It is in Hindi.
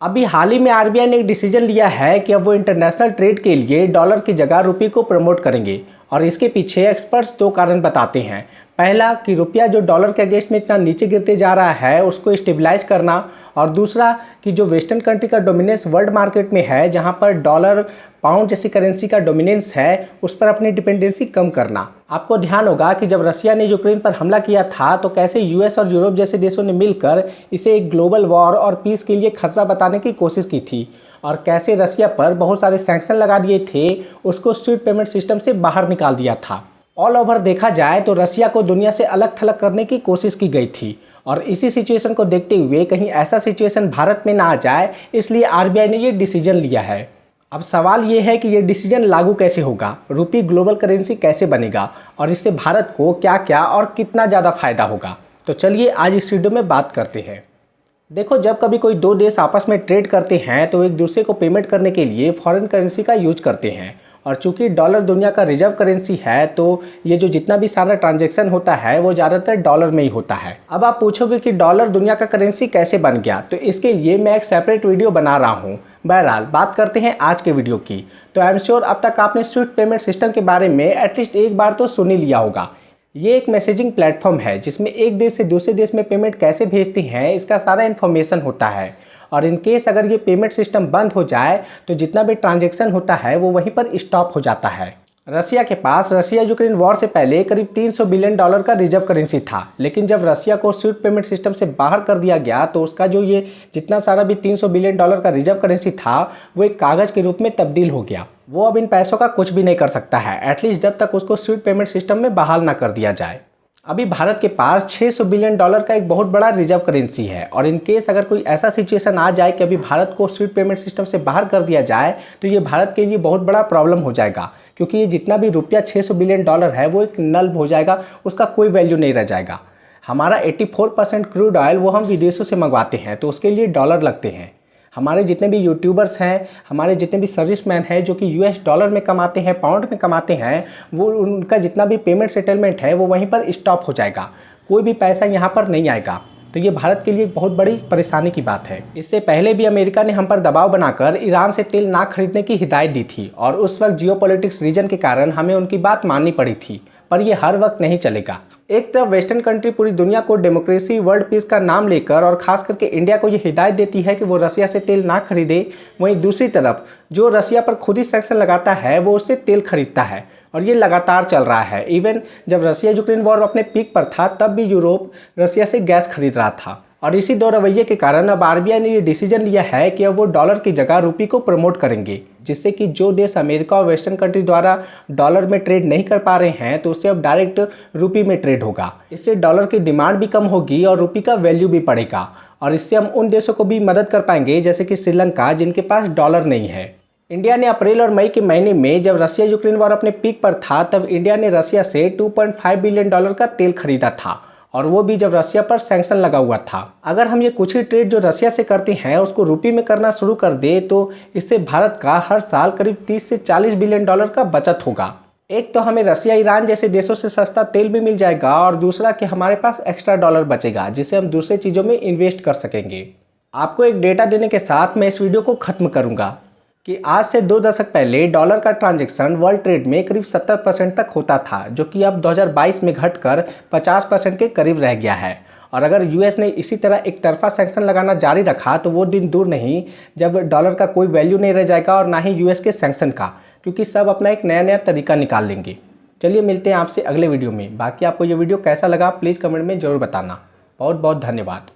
अभी हाल ही में आरबीआई ने एक डिसीजन लिया है कि अब वो इंटरनेशनल ट्रेड के लिए डॉलर की जगह रुपये को प्रमोट करेंगे और इसके पीछे एक्सपर्ट्स दो कारण बताते हैं। पहला कि रुपया जो डॉलर के अगेंस्ट में इतना नीचे गिरते जा रहा है उसको स्टेबलाइज करना, और दूसरा कि जो वेस्टर्न कंट्री का डोमिनेंस वर्ल्ड मार्केट में है, जहां पर डॉलर पाउंड जैसी करेंसी का डोमिनेंस है, उस पर अपनी डिपेंडेंसी कम करना। आपको ध्यान होगा कि जब रसिया ने यूक्रेन पर हमला किया था तो कैसे यूएस और यूरोप जैसे देशों ने मिलकर इसे एक ग्लोबल वॉर और पीस के लिए खतरा बताने की कोशिश की थी, और कैसे रसिया पर बहुत सारे सैंक्शन लगा दिए थे, उसको स्विफ्ट पेमेंट सिस्टम से बाहर निकाल दिया था। ऑल ओवर देखा जाए तो रसिया को दुनिया से अलग थलग करने की कोशिश की गई थी, और इसी सिचुएशन को देखते हुए कहीं ऐसा सिचुएशन भारत में ना आ जाए, इसलिए आरबीआई ने ये डिसीजन लिया है। अब सवाल ये है कि ये डिसीजन लागू कैसे होगा, रुपये ग्लोबल करेंसी कैसे बनेगा, और इससे भारत को क्या क्या और कितना ज़्यादा फायदा होगा। तो चलिए आज इस वीडियो में बात करते हैं। देखो, जब कभी कोई दो देश आपस में ट्रेड करते हैं तो एक दूसरे को पेमेंट करने के लिए फॉरेन करेंसी का यूज करते हैं, और चूंकि डॉलर दुनिया का रिजर्व करेंसी है तो ये जो जितना भी सारा ट्रांजैक्शन होता है वो ज़्यादातर डॉलर में ही होता है। अब आप पूछोगे कि डॉलर दुनिया का करेंसी कैसे बन गया, तो इसके लिए मैं एक सेपरेट वीडियो बना रहा हूँ। बहरहाल बात करते हैं आज के वीडियो की। तो आई एम श्योर अब तक आपने स्विफ्ट पेमेंट सिस्टम के बारे में एटलीस्ट एक बार तो सुन ही लिया होगा। ये एक मैसेजिंग प्लेटफॉर्म है जिसमें एक देश से दूसरे देश में पेमेंट कैसे भेजते हैं इसका सारा इन्फॉर्मेशन होता है, और इन केस अगर ये पेमेंट सिस्टम बंद हो जाए तो जितना भी ट्रांजैक्शन होता है वो वहीं पर स्टॉप हो जाता है। रसिया के पास रसिया यूक्रेन वॉर से पहले करीब 300 बिलियन डॉलर का रिजर्व करेंसी था, लेकिन जब रसिया को स्विफ्ट पेमेंट सिस्टम से बाहर कर दिया गया तो उसका जो ये जितना सारा भी 300 बिलियन डॉलर का रिजर्व करेंसी था वो एक कागज़ के रूप में तब्दील हो गया। वो अब इन पैसों का कुछ भी नहीं कर सकता है, एटलीस्ट जब तक उसको स्विफ्ट पेमेंट सिस्टम में बहाल ना कर दिया जाए। अभी भारत के पास 600 बिलियन डॉलर का एक बहुत बड़ा रिजर्व करेंसी है, और इन केस अगर कोई ऐसा सिचुएशन आ जाए कि अभी भारत को स्विफ्ट पेमेंट सिस्टम से बाहर कर दिया जाए तो ये भारत के लिए बहुत बड़ा प्रॉब्लम हो जाएगा, क्योंकि ये जितना भी रुपया 600 बिलियन डॉलर है वो एक नल हो जाएगा, उसका कोई वैल्यू नहीं रह जाएगा। हमारा 84% क्रूड ऑयल वो हम विदेशों से मंगवाते हैं तो उसके लिए डॉलर लगते हैं। हमारे जितने भी यूट्यूबर्स हैं, हमारे जितने भी सर्विसमैन हैं जो कि यूएस डॉलर में कमाते हैं, पाउंड में कमाते हैं, वो उनका जितना भी पेमेंट सेटलमेंट है वो वहीं पर स्टॉप हो जाएगा, कोई भी पैसा यहाँ पर नहीं आएगा। तो ये भारत के लिए एक बहुत बड़ी परेशानी की बात है। इससे पहले भी अमेरिका ने हम पर दबाव बनाकर ईरान से तेल ना खरीदने की हिदायत दी थी, और उस वक्त जियोपॉलिटिक्स रीजन के कारण हमें उनकी बात माननी पड़ी थी, पर यह हर वक्त नहीं चलेगा। एक तरफ वेस्टर्न कंट्री पूरी दुनिया को डेमोक्रेसी, वर्ल्ड पीस का नाम लेकर और खास करके इंडिया को ये हिदायत देती है कि वो रसिया से तेल ना खरीदे, वहीं दूसरी तरफ जो रसिया पर खुद ही सैंक्शन लगाता है वो उससे तेल खरीदता है, और ये लगातार चल रहा है। इवन जब रसिया यूक्रेन वॉर अपने पीक पर था तब भी यूरोप रसिया से गैस खरीद रहा था, और इसी दो रवैये के कारण अब आरबीआई ने ये डिसीजन लिया है कि अब वो डॉलर की जगह रुपये को प्रमोट करेंगे, जिससे कि जो देश अमेरिका और वेस्टर्न कंट्री द्वारा डॉलर में ट्रेड नहीं कर पा रहे हैं तो उससे अब डायरेक्ट रुपये में ट्रेड होगा। इससे डॉलर की डिमांड भी कम होगी और रुपये का वैल्यू भी बढ़ेगा, और इससे हम उन देशों को भी मदद कर पाएंगे जैसे कि श्रीलंका, जिनके पास डॉलर नहीं है। इंडिया ने अप्रैल और मई के महीने में जब रसिया यूक्रेन वॉर अपने पीक पर था तब इंडिया ने रसिया से 2.5 बिलियन डॉलर का तेल खरीदा था, और वो भी जब रसिया पर सैंक्शन लगा हुआ था। अगर हम ये कुछ ही ट्रेड जो रसिया से करते हैं उसको रुपये में करना शुरू कर दे तो इससे भारत का हर साल करीब 30 से 40 बिलियन डॉलर का बचत होगा। एक तो हमें रसिया, ईरान जैसे देशों से सस्ता तेल भी मिल जाएगा, और दूसरा कि हमारे पास एक्स्ट्रा डॉलर बचेगा जिसे हम दूसरे चीज़ों में इन्वेस्ट कर सकेंगे। आपको एक डेटा देने के साथ मैं इस वीडियो को ख़त्म करूँगा कि आज से 2 दशक पहले डॉलर का ट्रांजैक्शन वर्ल्ड ट्रेड में करीब 70% तक होता था, जो कि अब 2022 में घटकर 50% के करीब रह गया है। और अगर यूएस ने इसी तरह एक तरफा सैंक्शन लगाना जारी रखा तो वो दिन दूर नहीं जब डॉलर का कोई वैल्यू नहीं रह जाएगा, और ना ही यूएस के सैंक्शन का, क्योंकि सब अपना एक नया नया तरीका निकाल लेंगे। चलिए मिलते हैं आपसे अगले वीडियो में। बाकी आपको ये वीडियो कैसा लगा प्लीज़ कमेंट में ज़रूर बताना। बहुत बहुत धन्यवाद।